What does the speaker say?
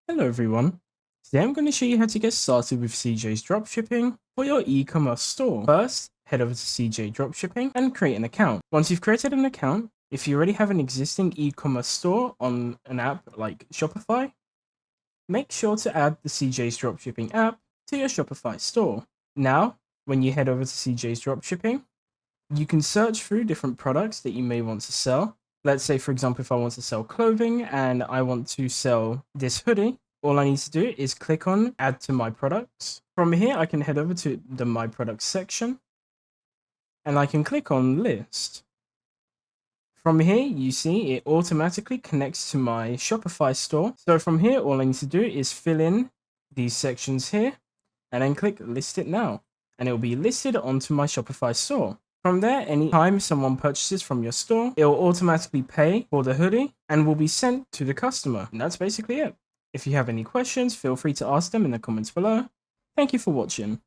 Hello everyone. Today I'm going to show you how to get started with CJ's Dropshipping for your e-commerce store. First, head over to CJ Dropshipping and create an account. Once you've created an account, if you already have an existing e-commerce store on an app like Shopify, make sure to add the CJ's Dropshipping app to your Shopify store. Now, when you head over to CJ's Dropshipping, you can search through different products that you may want to sell. Let's say, for example, if I want to sell clothing and I want to sell this hoodie, all I need to do is click on add to my products. From here, I can head over to the my products section and I can click on list. From here, you see it automatically connects to my Shopify store. So from here, all I need to do is fill in these sections here and then click list it now. And it will be listed onto my Shopify store. From there, anytime someone purchases from your store, it will automatically pay for the hoodie and will be sent to the customer. And that's basically it. If you have any questions, feel free to ask them in the comments below. Thank you for watching.